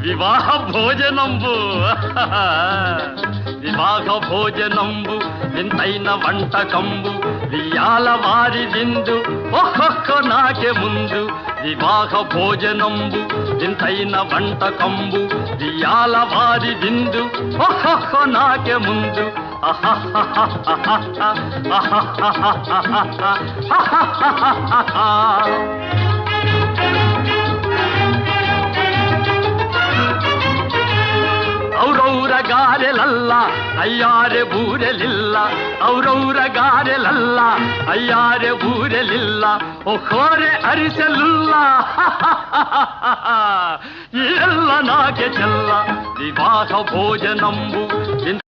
వివాహ భోజనంబు వివాహ భోజనంబు వింతైన వంటకంబు వియాల వారి విందు ఒక్కొక్క నాకే ముందు వివాహ భోజనంబు వింతైన వంటకంబు వియాల వారి విందు ఒక్కొక్క నాకే ముందు ಔರೌರ ಗಾರೆಲಲ್ಲ ಅಯ್ಯಾರೆ ಬೂರೆಲಿಲ್ಲ ಔರೌರ ಗಾರೆಲಲ್ಲ ಅಯ್ಯಾರೆ ಬೂರೆಲಿಲ್ಲ ಒಖೋರೆ ಅರಿಸಲಿಲ್ಲ ಎಲ್ಲ ನಾಗೆ ಚೆಲ್ಲ ವಿವಾಹ ಭೋಜನಂಬು